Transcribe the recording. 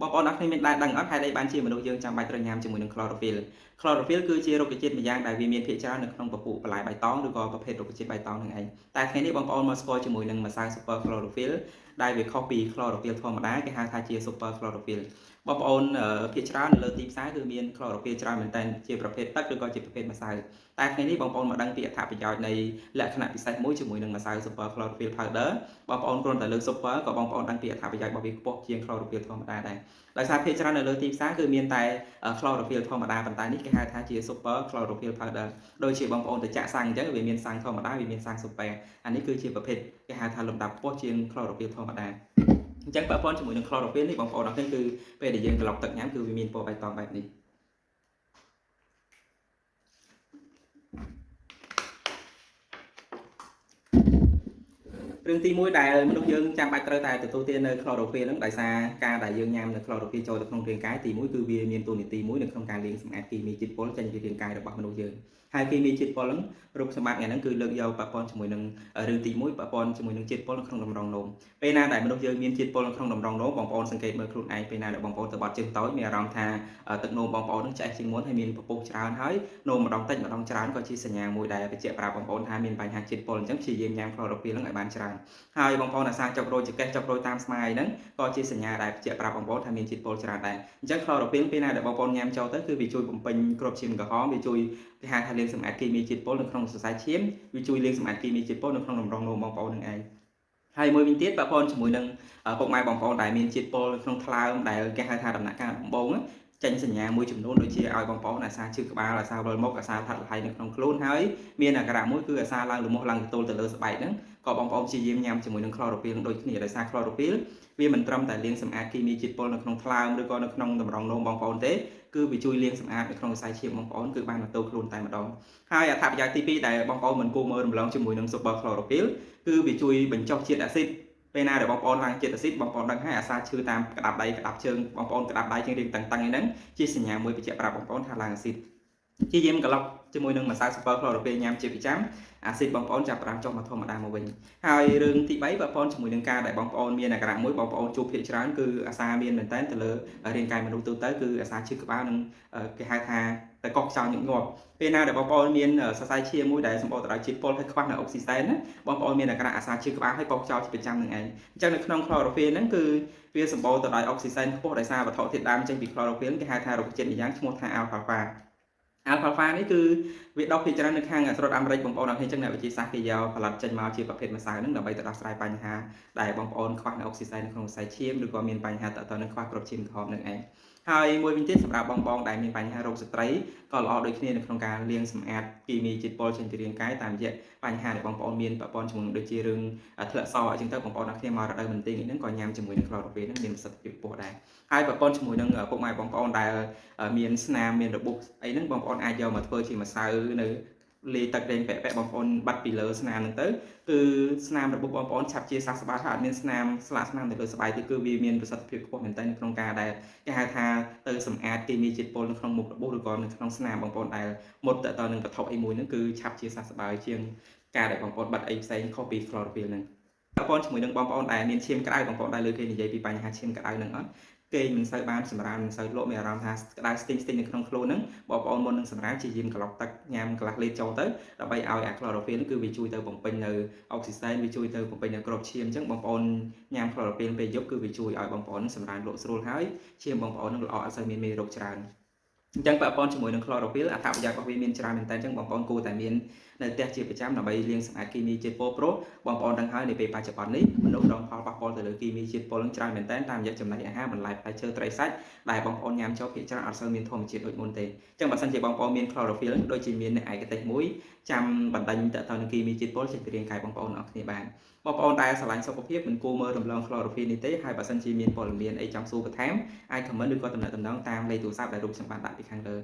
បងប្អូនអរគ្នាមានដែរដឹងអត់ហេតុអីបានជាមនុស្សយើងចាំបាច់ត្រូវញ៉ាំជាមួយនឹង chlorophyll chlorophyll គឺជារុក្ខជាតិម្យ៉ាងដែលវាមានភាគច្រើននៅក្នុងពពួកបន្លែបៃតងឬក៏ប្រភេទរុក្ខជាតិបៃតងនឹងឯងតែថ្ងៃនេះបងប្អូនមកស្គាល់ជាមួយនឹងម្សៅ super chlorophyll ដែលវាខុសពី chlorophyll ធម្មតាគេហៅថាជា super chlorophyll បងប្អូនភាគច្រើននៅលើទីផ្សារគឺមាន chlorophyll ច្រើនមែនទែនជាប្រភេទទឹកឬក៏ជាប្រភេទម្សៅតែថ្ងៃនេះបងប្អូនមកដឹងពីអត្ថប្រយោជន៍នៃលក្ខណៈពិសេសមួយជាមួយនឹងម្សៅ super chlorophyll powder បងប្អូនគ្រាន់តែលើក super ក៏បងប្អូនដឹងពីអត្ថប្រយោជន៍របស់វាខ្ពស់ជាង chlorophyll ធម្មតាដែរដោយសារភាគច្រើននៅលើទីផ្សារគឺមានតែ chlorophyll ធម្មតាប៉ុន្តែនេះគេហៅថាជា super chlorophyll powder ដូចជាបងប្អូនទៅចាក់សាំងអញ្ចឹងវាមានសាំងធម្មតាវាមានសាំង super អានេះគឺជាប្រភេទគេហៅថាលំដាប់ខ្ពស់ជាង chlorophyll ធម្មតាអញ្ចឹងបើប៉ុនជាមួយនឹង chlorophyll នេះបងប្អូនអរគុណគឺពេលដែលយើងក្លុកទឹកញ៉ាំគឺវាមានពណ៌បៃតងបែបនេះរឿងទី1ដែលមនុស្សយើងចាំបាច់ត្រូវតែទទួលទាននៅ chlorophyll ហ្នឹងដោយសារការដែលយើងញ៉ាំនៅ chlorophyll ចូលទៅក្នុងរាងកាយទី1គឺវាមានតួនាទីមួយនៅក្នុងការលាងសម្អាតគីមីជាតិពុលចេញពីរាងកាយរបស់មនុស្សយើងហើយគីមីជាតិពុលហ្នឹងរូបសម្បត្តិថ្ងៃហ្នឹងគឺលើកយកប៉ះពាល់ជាមួយនឹងរឿងទី1ប៉ះពាល់ជាមួយនឹងជាតិពុលនៅក្នុងតម្រងនោមពេលណាដែលមនុស្សយើងមានជាតិពុលនៅក្នុងតម្រងនោមបងប្អូនសង្កេតមើលខ្លួនឯងពេលណាដែលបងប្អូនទៅបត់ជើងតូចមានអារម្មណ៍ថាទឹកនោមបងប្អូននឹងឆ្អេះជាងមុនហើយមានពពុះច្រើនហើយនោមម្ដងតិចម្ដងច្រើនក៏ជាសញ្ញាមួយដែលបញ្ជាក់ប្រាប់បងប្អូនថាមានបញ្ហាជាតិពុលអញ្ចឹងព្យាយាមញ៉ាំ chlorophyll ហ្នឹងឲ្យបានច្រើនហើយបងប្អូនអាសាចុករោយចង្កេះចុករោយតាមស្មាយហ្នឹងក៏ជាសញ្ញាដែលបញ្ជាក់ប្រាប់បងប្អូនថាមានជាតិពុលច្រើនដែរអញ្ចឹង chlorophyll ពេលណាដែលបងប្អូនញ៉ាំចូលទៅគឺវាជួយបំពេញគ្រាប់ឈាមក្រហមវាជួយគេហៅថាលាងសម្អាតគីមីជាតិពុលនៅក្នុងសរសៃឈាមវាជួយលាងសម្អាតគីមីជាតិពុលនៅក្នុងតម្រងនោមបងប្អូននឹងឯងហើយមួយវិញទៀតបងប្អូនជាមួយនឹងពុកម៉ែបងប្អូនដែលមានជាតិពុលនៅក្នុងថ្លើមដែលគេហៅថាដំណាក់កាលដំបូងចេញសញ្ញាមួយចំនួនដូចជាឲ្យបងប្អូនអាសាឈឺក្បាលអាសាវិលមុខអាសាផាត់លហើយនៅក្នុងខ្លួនហើយមានអាការៈមួយគឺអាសាឡើងលំមាស់ឡើងទល់ទៅលើស្បែកហ្នឹងក៏បងប្អូនព្យាយាមញ៉ាំជាមួយនឹង chlorophyll ដូចគ្នាដោយសារ chlorophyll វាមិនត្រឹមតែលាងសម្អាតគីមីជាតិពុលនៅក្នុងថ្លើមឬក៏នៅក្នុងតម្រងនោមបងប្អូនទេគឺវាជួយលាងសម្អាតនៅក្នុងខ្សែឈាមបងប្អូនគឺបានទៅខ្លួនតែម្ដងហើយអត្ថប្រយោជន៍ទី2ដែលបងប្អូនមិនគួរមើលរំលងជាមួយនឹង super chlorophyll គឺវាជួយបញ្ចុះជាតិអាស៊ីតពេលណាដែលបងប្អូនឡើងជាតិអាស៊ីតបងប្អូនដឹងហើយអាសាឈឺតាមក្តាប់ដៃក្តាប់ជើងបងប្អូនក្តាប់ដៃជាងរៀងតឹងៗហ្នឹងជាសញ្ញាមួយបញ្ជាក់ប្រាប់បងប្អូនថាឡើងអាស៊ីតជាយាមក្លុកជាមួយនឹងម្សៅ super chlorophyll ញ៉ាំជាប្រចាំអាស៊ីតបងប្អូនចាប់ផ្ដើមចុះមកធម្មតាមកវិញហើយរឿងទី3បងប្អូនជាមួយនឹងការដែលបងប្អូនមានអាការៈមួយបងប្អូនជួបភាគច្រើនគឺអាសាមានមែនតើទៅលើរាងកាយមនុស្សទូទៅគឺអាសាឈឺក្បាលនិងគេហៅថាតែកោះខ្យល់ញឹកញាប់ពេលណាដែលបងប្អូនមានសរសៃឈាមមួយដែលសម្បូរទៅដោយជាតិពុលហើយខ្វះនៅអុកស៊ីសែនណាបងប្អូនមានអាការៈអាសាឈឺក្បាលហើយកោះខ្យល់ជាប្រចាំនឹងឯងអញ្ចឹងនៅក្នុង chlorophyll ហ្នឹងគឺវាសម្បូរទៅដោយអុកស៊ីសែនខ្ពស់ដោយសារវត្ថុធាតុដើមចេញពី chlorophyll គេហៅថារុក្ខជាតិម្យ៉ាងឈ្មោះថា alfalfa alfalfa នេះគឺវាដុះភាគច្រើននៅខាងស្រុកអាមេរិកបងប្អូនអរគ្នាចឹងអ្នកវិទ្យាសាស្ត្រគេយកផលិតចេញមកជាប្រភេទម្សៅហ្នឹងដើម្បីទៅដោះស្រាយបញ្ហាដែលបងប្អូនខ្វះនៅអុកស៊ីសែននៅក្នុងខ្សែឈាមឬក៏មានបញ្ហាតទៅនឹងខ្វះគ្រាប់ឈាមក្រហមនឹងឯងហើយមួយវិញទៀតសម្រាប់បងដែលមានបញ្ហារោគស្ត្រីក៏ល្អដូចគ្នានៅក្នុងការលាងសម្អាតគីមីជាតិពុលចេញពីរាងកាយតាមរយៈបញ្ហាដែលបងប្អូនមានប្រព័ន្ធជាមួយដូចជារឿងធ្លាក់សអញ្ចឹងទៅបងប្អូនអរគ្នាមករដូវមន្ទីរនេះហ្នឹងក៏ញ៉ាំជាមួយនឹង chlorophyll ហ្នឹងមានប្រសិទ្ធភាពខ្ពស់ដែរហើយប្រព័ន្ធជាមួយនឹងពុកម៉ែបងប្អូនដែលមានស្នាមមានរបួសអីហ្នឹងបងប្អូនអាចយកមកធ្វើជាម្សៅនៅលាយទឹកដេងពាក់បងប្អូនបាត់ពីលើស្នាមហ្នឹងទៅគឺស្នាមរបស់បងប្អូនឆាប់ជាសះស្បើយហើយអត់មានស្នាមស្លាកស្នាមនៅលើស្បែកទេគឺវាមានប្រសិទ្ធភាពខ្ពស់មែនទែនក្នុងការដែលគេហៅថាទៅសម្អាតគីមីជាតិពុលនៅក្នុងមុខរបួសឬក៏នៅក្នុងស្នាមបងប្អូនដែលមុតទៅនឹងវត្ថុអីមួយហ្នឹងគឺឆាប់ជាសះស្បើយជាងការដែលបងប្អូនបាត់អីផ្សេងខុសពី chlorophyll ហ្នឹងបងប្អូនជាមួយនឹងបងប្អូនដែលមានឈាមក្តៅបងប្អូនដែលលើគេនិយាយពីបញ្ហាឈាមក្តៅហ្នឹងអត់គេមិនសូវបានសម្រាមមិនសូវលក់មានអារម្មណ៍ថាក្តៅស្ទិញនៅក្នុងខ្លួនហ្នឹងបងប្អូនមុននឹងសម្រាមជាយាមក្លុកទឹកញ៉ាំកន្លះលីត្រចូលទៅដើម្បីឲ្យអា chlorophyll គឺវាជួយទៅបំពេញនៅអុកស៊ីសែនវាជួយទៅបំពេញនៅគ្រាប់ឈាមអញ្ចឹងបងប្អូនញ៉ាំ chlorophyll ពេលយប់គឺវាជួយឲ្យបងប្អូនសម្រាមលក់ស្រួលហើយឈាមបងប្អូននឹងល្អអត់សូវមានមេរោគច្រើនអញ្ចឹងបងប្អូនជាមួយនឹង chlorophyll អត្ថប្រយោជន៍របស់វាមានច្រើនមែនតើអញ្ចឹងបងប្អូនគួរតែមាននៅផ្ទះជាប្រចាំដើម្បីលាងសម្អាតគីមីជាតិពុលប្រុសបងប្អូនដឹងហើយនៅពេលបច្ចុប្បន្ននេះមនុស្សរងផលប៉ះពាល់ទៅលើគីមីជាតិពុលនឹងច្រើនមែនតើតាមរយៈចំណីអាហារបន្លែផ្លែឈើត្រីសាច់ដែលបងប្អូនញ៉ាំចូលភាគច្រើនអត់សូវមានធម្មជាតិដូចមុនទេអញ្ចឹងបើសិនជាបងប្អូនមាន chlorophyll ដូចជាមានឯកទេសមួយចាំបណ្ដាញទៅនឹងគីមីជាតិពុលចេញពីរាងកាយបងប្អូនអរគ្នាបានបងប្អូនដែលស្រឡាញ់សុខភាពមិនគួរមើលរំលង chlorophyll នេះទេហើយបើសិនជាមានព័ត៌មានអីចង់សួរបន្ថែមអាច comment ឬក៏ទំនាក់ទំនងតាមលេខទូរស័ព្ទដែលរូបខ្ញុំបានដាក់ពីខាងលើ